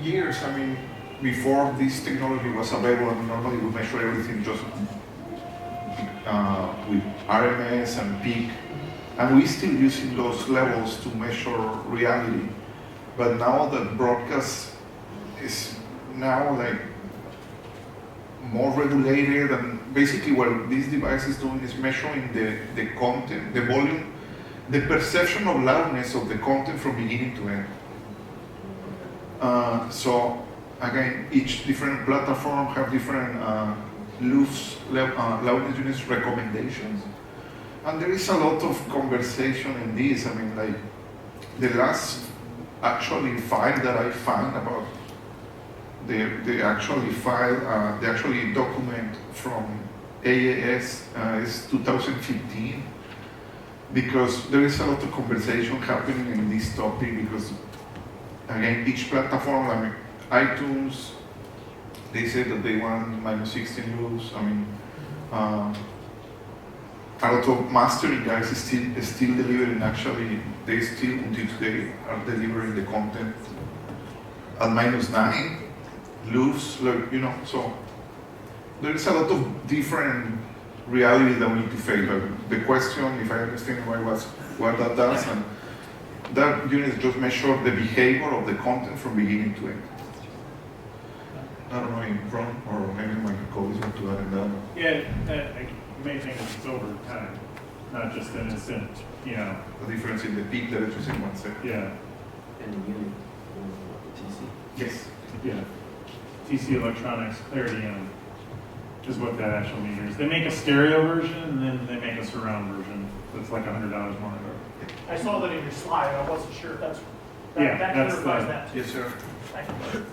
years. I mean, before this technology was available, normally we measure everything just with RMS and peak, and we still using those levels to measure reality. But now the broadcast is now like more regulated, and basically what this device is doing is measuring the content, the volume, the perception of loudness of the content from beginning to end. So again, each different platform have different loudness units recommendations, and there is a lot of conversation in this. I mean, like the last actually file that I found about the actually document from AAS is 2015, because there is a lot of conversation happening in this topic, because again, each platform, I mean, iTunes, they say that they want -16 loops. I mean, a lot of mastering guys is still delivering. Actually, they still until today are delivering the content at -9 loops. Like, you know, so there is a lot of different realities that we need to face. But the question, if I understand why, was what that does, and that unit just measure the behavior of the content from beginning to end. I don't know if Ron or maybe my colleagues want to add in that. Yeah, you may think it's over time, not just an instant, you know. The difference in the peak that it was in 1 second. Yeah. And the unit, TC. Yes. Yeah. TC Electronics Clarity M is what that actual meter is. They make a stereo version, and then they make a surround version. That's like $100 more. I saw that in your slide. I wasn't sure if that Yeah, that that's clarifies the- that too. Yes, sir. Thank you.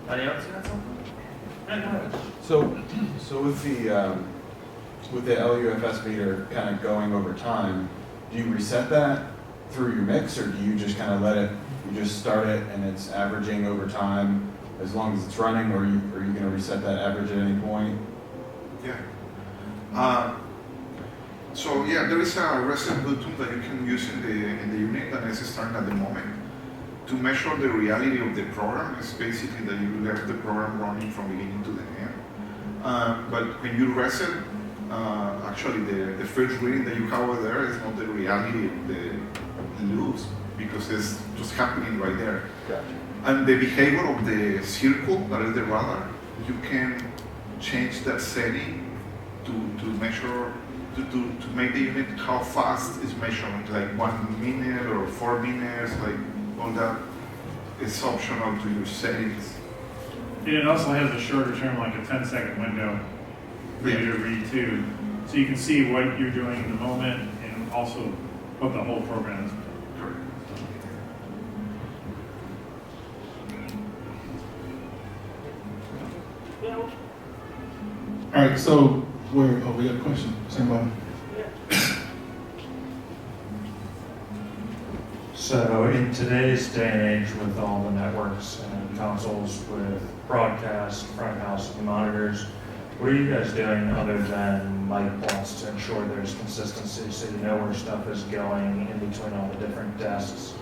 Anybody else got something? So with the LUFS meter kind of going over time, do you reset that through your mix, or do you just kind of let it? You just start it and it's averaging over time as long as it's running, or are you going to reset that average at any point? Yeah. So yeah, there is a reset button that you can use in the unit that is starting at the moment to measure the reality of the program. It's basically that you left the program running from beginning to the end. But when you reset, actually the first reading that you have over there is not the reality of the loops, because it's just happening right there. Gotcha. And the behavior of the circle, that is the radar, you can change that setting to measure, to make the unit how fast it's measuring, like 1 minute or 4 minutes, like all that is optional to your settings. And it also has a shorter term, like a 10-second window for you to read too. So you can see what you're doing in the moment, and also what the whole program is. Correct. All right, so we got a question. Somebody. So in today's day and age, with all the networks and consoles with broadcast, front house, and monitors, what are you guys doing other than mic plots to ensure there's consistency, so you know where stuff is going in between all the different desks,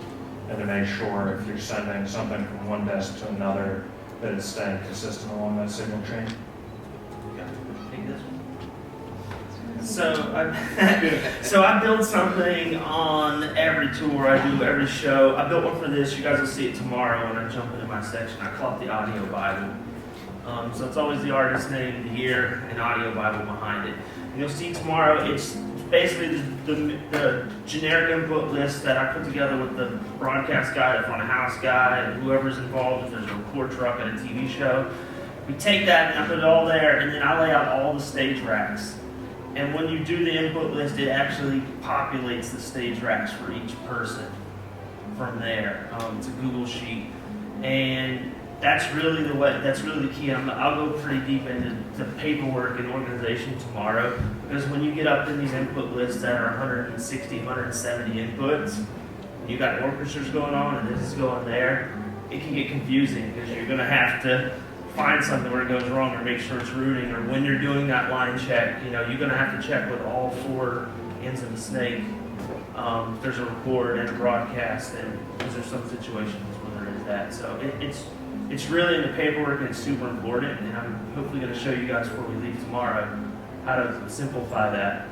and to make sure if you're sending something from one desk to another, that it's staying consistent along that signal chain? Take this one. So I build something on every tour I do, every show. I built one for this. You guys will see it tomorrow when I jump into my section. I call it the Audio Bible. So it's always the artist name, the year, and Audio Bible behind it. And you'll see tomorrow, it's basically the generic input list that I put together with the broadcast guy, the front of house guy, and whoever's involved, if there's a record truck at a TV show. We take that and I put it all there, and then I lay out all the stage racks. And when you do the input list, it actually populates the stage racks for each person from there. It's a Google sheet, and that's really the key. I'll go pretty deep into the paperwork and organization tomorrow, because when you get up in these input lists that are 160, 170 inputs, when you got orchestras going on and this is going there, it can get confusing, because you're going to have to find something where it goes wrong, or make sure it's routing, or when you're doing that line check, you're going to have to check with all 4 ends of the snake If there's a record and a broadcast, and because there's some situations where there is that. So it's really in the paperwork and it's super important, and I'm hopefully going to show you guys before we leave tomorrow how to simplify that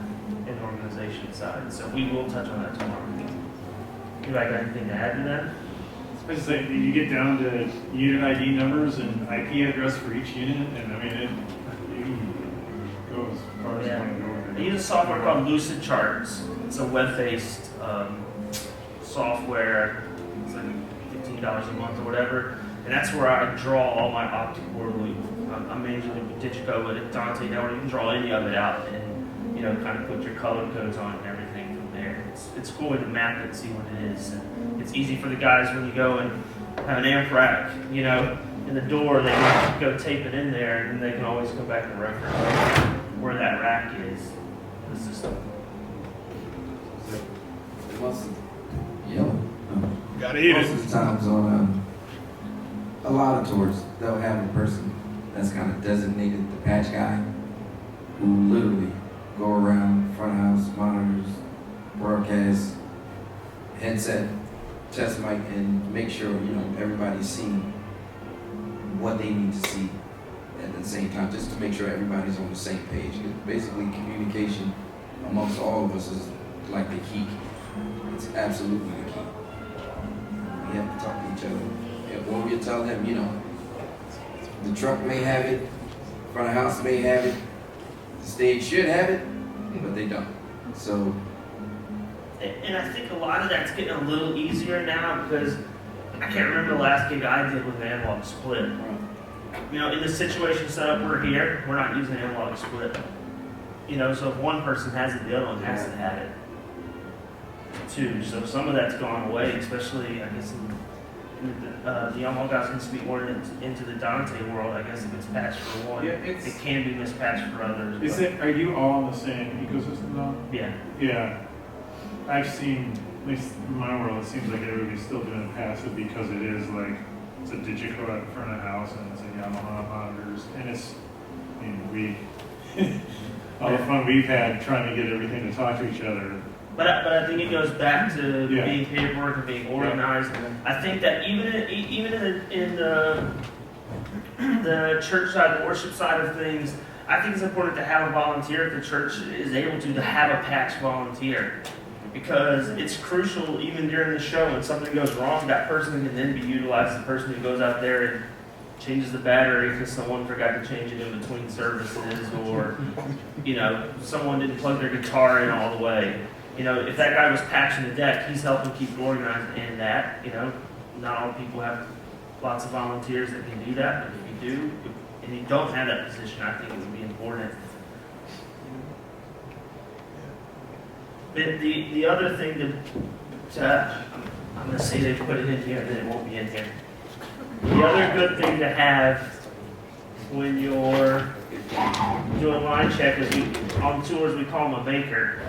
in the organization side. So we will touch on that tomorrow. Anybody got anything to add to that? I just say, you get down to unit ID numbers and IP address for each unit, and I mean, it goes as far as you want to go with I it. use a software called Lucid Charts. It's a web-based software. It's like $15 a month or whatever. And that's where I draw all my optic quarterly. I'm managing it with Digico, but at Dante Network, you can draw any of it out and, you know, kind of put your color codes on it and everything from there. It's cool to map it and see what it is. And it's easy for the guys when you go and have an amp rack, you know, in the door, they can go tape it in there, and they can always go back and reference where that rack is in the system. Most of, yellow. Gotta eat Most it. of the times on a lot of tours, they'll have a person that's kind of designated the patch guy, who literally go around front house, monitors, broadcast, headset, test mic, and make sure, you know, everybody's seeing what they need to see at the same time, just to make sure everybody's on the same page. Basically, communication amongst all of us is like the key. It's absolutely the key. We have to talk to each other. And when we tell them, you know, the truck may have it, front of house may have it, the stage should have it, but they don't. So, And I think a lot of that's getting a little easier now because I can't remember the last gig I did with an analog split. You know, in the situation set up we're here, we're not using analog split. You know, so if one person has it, the other one has to have it too. So some of that's gone away, especially I guess in the Yamaha guys can speak more into the Dante world. I guess if it's patched for one, Yeah, it can be mispatched for others. Is but- it, are you all in the same ecosystem though? Yeah. Yeah. I've seen, at least in my world, it seems like everybody's still doing passive because it is like, it's a Digico at the front of the house and it's a Yamaha monitors. And it's, I mean, all the fun we've had trying to get everything to talk to each other. But I think it goes back to Yeah. being paperwork and being organized. I think that even in the church side, the worship side of things, I think it's important to have a volunteer if the church is able to have a patch volunteer. Because it's crucial, even during the show, when something goes wrong, that person can then be utilized as the person who goes out there and changes the battery because someone forgot to change it in between services, or, you know, someone didn't plug their guitar in all the way. You know, if that guy was patching the deck, he's helping keep organized in that. You know, not all people have lots of volunteers that can do that, but if you do, and you don't have that position, I think it would be important. The other thing that I'm going to say they put it in here, then it won't be in here. The other good thing to have when you're doing line check is on tours we call them a maker.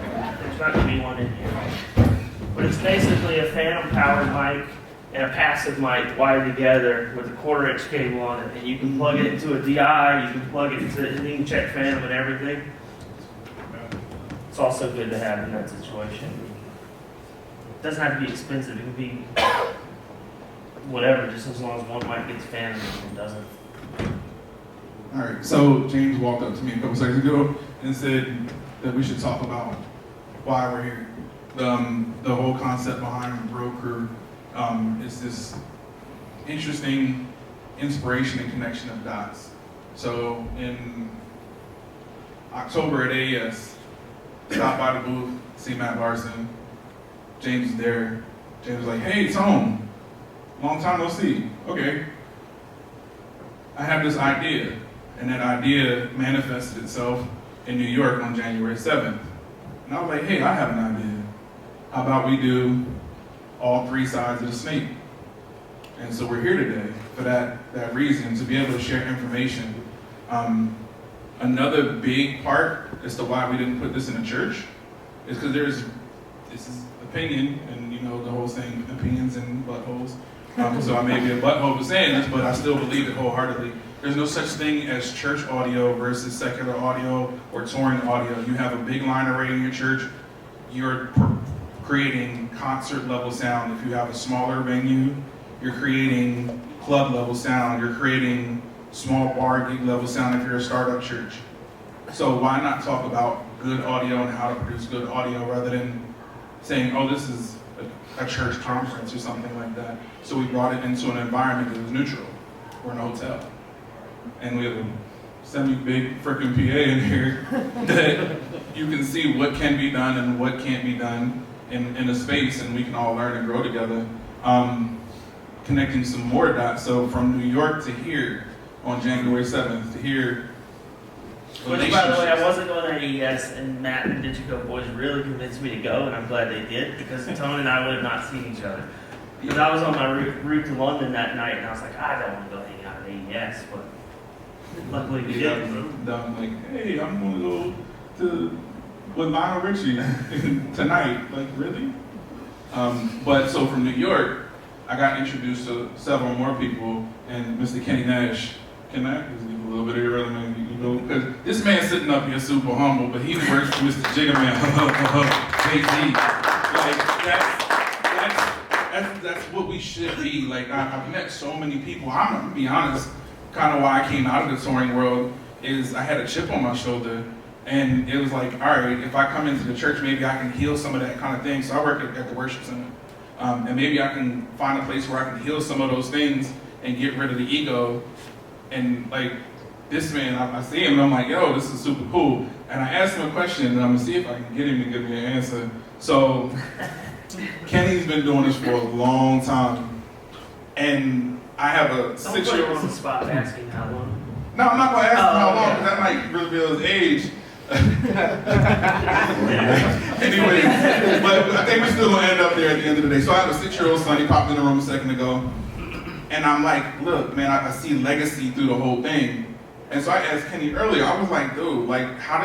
There's not going to be one in here. But it's basically a phantom powered mic and a passive mic wired together with a 1/4-inch cable on it. And you can plug it into a DI, you can plug it into, and you can check phantom and everything. It's also good to have in that situation. It doesn't have to be expensive. It can be whatever, just as long as one mic gets phantom and one doesn't. All right, so James walked up to me a couple seconds ago and said that we should talk about why we're here. The whole concept behind Road Crew is this interesting inspiration and connection of dots. So in October at AES, stopped by the booth, see Matt Larson. James is there. James was like, "Hey, Tone, long time no see." Okay. I have this idea, and that idea manifested itself in New York on January 7th. And I was like, "Hey, I have an idea. How about we do all three sides of the snake?" And so we're here today for that reason, to be able to share information. Another big part as to why we didn't put this in a church is because this is opinion, and you know the whole saying, opinions and buttholes. So I may be a butthole for saying this, but I still believe it wholeheartedly. There's no such thing as church audio versus secular audio or touring audio. You have a big line array in your church, you're creating concert level sound if you have a smaller venue. You're creating club level sound. You're creating small bar gig level sound if you're a startup church. So why not talk about good audio and how to produce good audio rather than saying, oh, this is a church conference or something like that. So we brought it into an environment that was neutral. We're in a hotel. And we have a semi-big freaking PA in here that you can see what can be done and what can't be done in a space, and we can all learn and grow together. Connecting some more dots. So from New York to here on January 7th to here. Which, by the way, I wasn't going to AES, and Matt and the Digico boys really convinced me to go, and I'm glad they did, because Tony and I would have not seen each other. Because I was on my route to London that night, and I was like, I don't want to go hang out at AES, but luckily we did. I'm like, hey, I'm going to go to with Lionel Richie tonight. Like, really? But so from New York, I got introduced to several more people, and Mr. Kenny Nash. Can I just give a little bit of your resume? You know, because this man's sitting up here super humble, but he works for Mr. Jiggerman, Jay-Z. Like, that's what we should be. Like, I've met so many people. I'm gonna be honest, kind of why I came out of the touring world is I had a chip on my shoulder, and it was like, all right, if I come into the church, maybe I can heal some of that kind of thing. So I work at the worship center, and maybe I can find a place where I can heal some of those things and get rid of the ego. And like this man, I see him and I'm like, yo, this is super cool. And I asked him a question and I'm gonna see if I can get him to give me an answer. So Kenny's been doing this for a long time. And I have a 6-year-old. Don't put him on the spot asking how long. No, I'm not gonna ask him how long because that might reveal his age. Anyway, but I think we're still gonna end up there at the end of the day. So I have a 6-year-old son, he popped in the room a second ago. And I'm like, look, man, I see legacy through the whole thing. And so I asked Kenny earlier, I was like, dude, like, how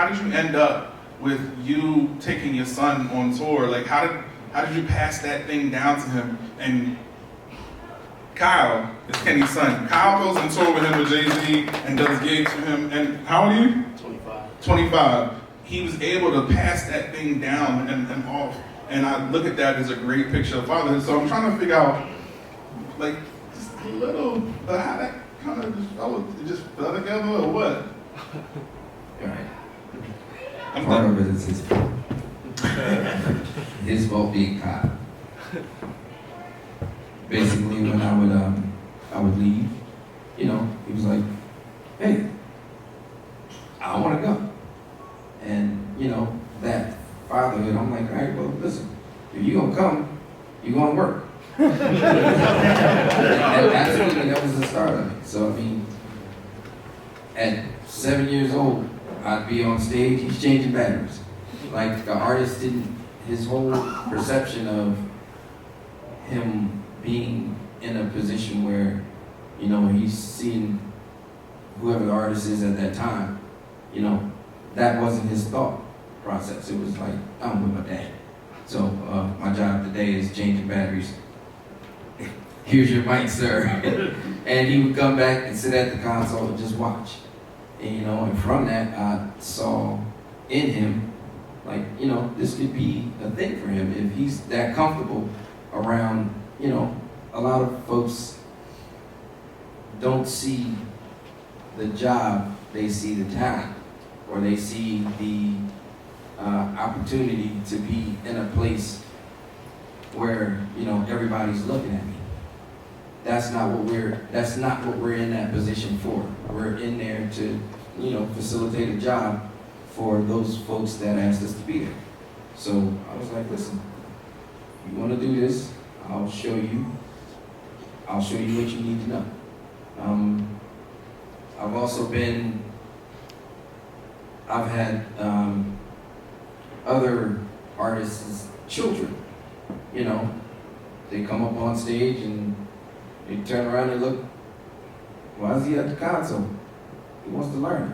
did you end up with you taking your son on tour? Like, how did you pass that thing down to him? And Kyle is Kenny's son. Kyle goes on tour with him with Jay-Z and does gigs for him. And how old are you? 25. 25. He was able to pass that thing down and off. And I look at that as a great picture of fatherhood. So I'm trying to figure out, like, just a little, but how that kind of just fell together or what? Right. I'm Part done. of it is his fault. His fault being caught. Basically, when I would leave, you know, he was like, hey, I want to go. And, you know, that fatherhood, I'm like, all right, well, listen, if you're going to come, you're going to work. And absolutely, that was the start of it. So, I mean, at 7 years old, I'd be on stage, he's changing batteries. Like, the artist didn't, his whole perception of him being in a position where, you know, he's seeing whoever the artist is at that time, you know, that wasn't his thought process. It was like, I'm with my dad. So, my job today is changing batteries. Here's your mic, sir. And he would come back and sit at the console and just watch. And, you know, and from that, I saw in him, like, you know, this could be a thing for him if he's that comfortable around, you know, a lot of folks don't see the job, they see the talent, or they see the opportunity to be in a place where, you know, everybody's looking at me. That's not what we're in that position for. We're in there to, you know, facilitate a job for those folks that asked us to be there. So I was like, listen, you want to do this, I'll show you what you need to know. I've had other artists' children, you know, they come up on stage and they turn around and look, why is he at the console? He wants to learn.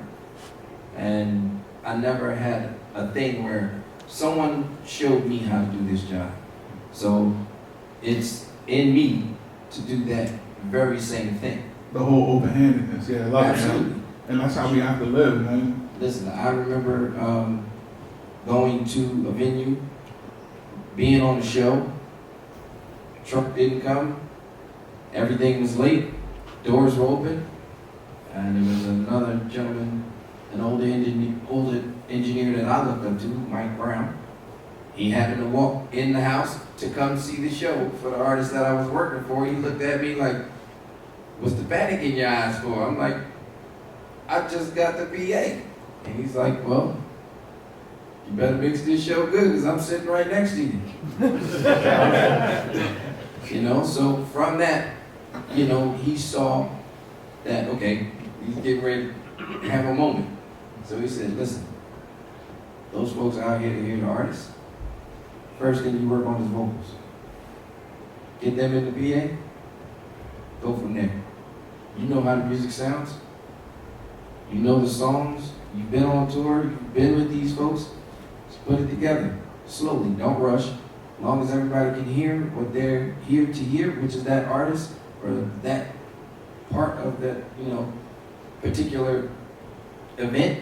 And I never had a thing where someone showed me how to do this job. So it's in me to do that very same thing. The whole open-handedness, yeah, I love it, Absolutely. man. And that's how we have to live, man. Listen, I remember going to a venue, being on the show. Truck didn't come. Everything was late. Doors were open. And there was another gentleman, an older engineer that I looked up to, Mike Brown. He happened to walk in the house to come see the show for the artist that I was working for. He looked at me like, "What's the panic in your eyes for?" I'm like, "I just got the VA." And he's like, "Well, you better mix this show good because I'm sitting right next to you." You know, so from that, you know, he saw that, okay, he's getting ready to have a moment. So he said, "Listen, those folks out here to hear the artists, first thing you work on is vocals. Get them in the PA, go from there. You know how the music sounds. You know the songs. You've been on tour. You've been with these folks. Just put it together slowly. Don't rush. As long as everybody can hear what they're here to hear, which is that artist or that part of that, you know, particular event,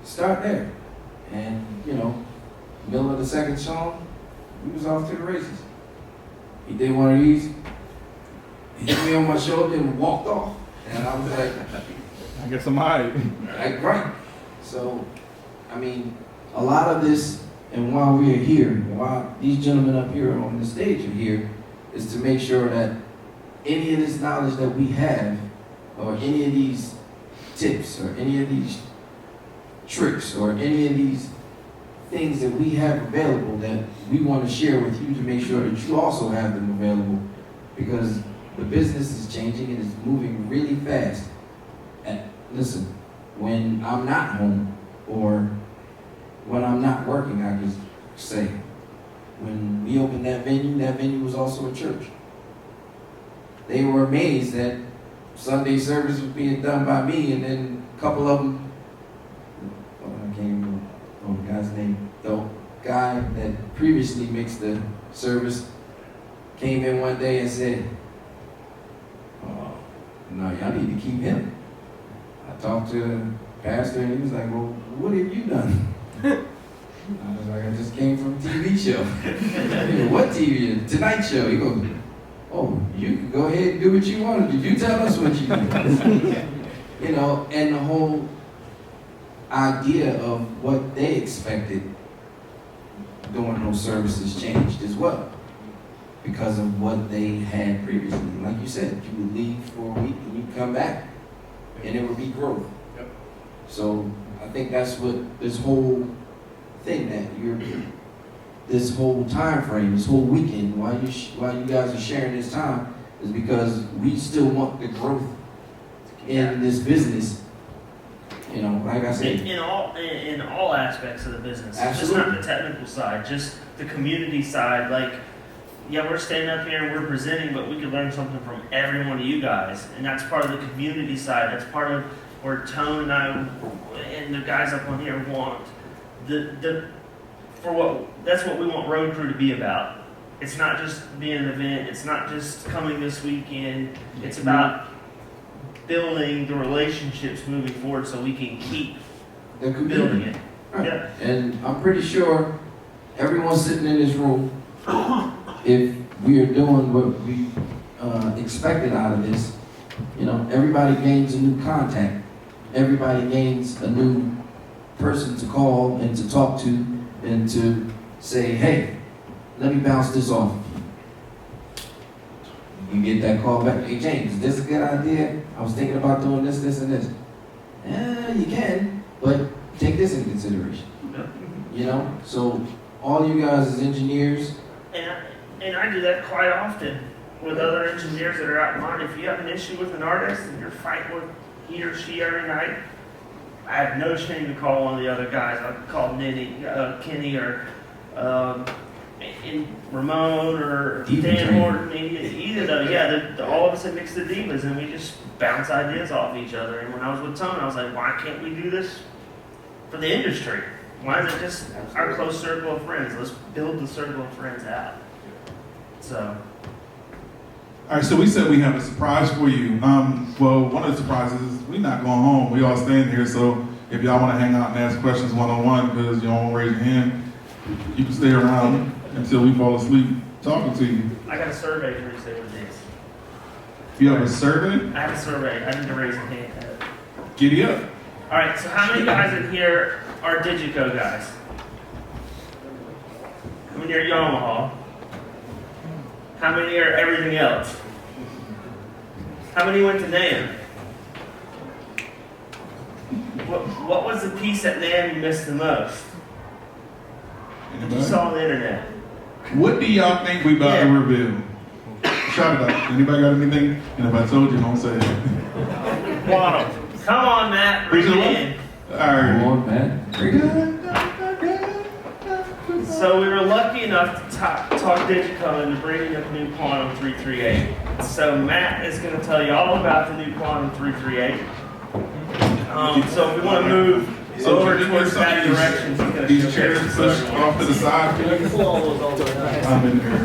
start there. And, you know, middle of the second song, we was off to the races. He did one of these, he hit me on my shoulder and walked off. And I was like, I guess I'm high. like, right. So, I mean, a lot of this, and while we are here, while these gentlemen up here on the stage are here, is to make sure that any of this knowledge that we have, or any of these tips, or any of these tricks, or any of these things that we have available that we want to share with you to make sure that you also have them available, because the business is changing and it's moving really fast. And listen, when I'm not home or when I'm not working, I just say, when we opened that venue was also a church. They were amazed that Sunday service was being done by me, and then a couple of them, I can't even know the guy's name, the guy that previously mixed the service came in one day and said, "Oh, no, y'all need to keep him." I talked to the pastor and he was like, "Well, what have you done?" I was like, "I just came from a TV show." "What TV? Tonight Show." He goes, "Oh, you can go ahead and do what you want to do. You tell us what you do." You know, and the whole idea of what they expected during those services changed as well because of what they had previously. Like you said, you would leave for a week and you'd come back and it would be growth. Yep. So I think that's what this whole thing this whole time frame, this whole weekend, why you guys are sharing this time is because we still want the growth in this business. You know, like I said, In all aspects of the business, Absolutely. just not the technical side, just the community side. Like, yeah, we're standing up here and we're presenting, but we could learn something from every one of you guys, and that's part of the community side. That's part of where Tone and I and the guys up on here want that's what we want Road Crew to be about. It's not just being an event. It's not just coming this weekend. It's about building the relationships moving forward so we can keep the community. building it. Right. Yeah. And I'm pretty sure everyone sitting in this room, if we are doing what we expected out of this, you know, everybody gains a new contact. Everybody gains a new person to call and to talk to and to say, "Hey, let me bounce this off." You get that call back, "Hey James, is this a good idea? I was thinking about doing this, this, and this." You can, but take this into consideration. You know, so all you guys as engineers, And I do that quite often with other engineers that are out in line. If you have an issue with an artist and you're fighting with he or she every night, I have no shame to call one of the other guys. I call Kenny, or Ramon, or Diva Dan trainer. Horton. Either though, yeah, all of us have mixed the divas, and we just bounce ideas off each other. And when I was with Tone, I was like, why can't we do this for the industry? Why is it just our close circle of friends? Let's build the circle of friends out. So, All right, so we said we have a surprise for you. Well, one of the surprises is we're not going home. We all staying here. So if y'all want to hang out and ask questions one-on-one because you don't want to raise your hand, you can stay around. until we fall asleep talking to you. I got a survey for you, say what it is. You have a survey? I have a survey. I need to raise a hand. Giddy up. All right, so how many guys in here are Digico guys? How many are Yamaha? How many are everything else? How many went to NAMM? What was the piece at NAMM you missed the most? That you Anybody? saw on the internet? What do y'all think we about to Yeah. reveal? Shout it out. Anybody got anything? And if I told you, don't say it. Quantum. Come on, Matt. Bring it in. All right. Come on, man. Bring it. So we were lucky enough to talk Digico into bringing up new Quantum 338. So Matt is going to tell you all about the new Quantum 338. So if we want to move So over can we towards get that some of direction, he's going to These chairs pushed off to the side, please. Pull all those over there. I'm in here.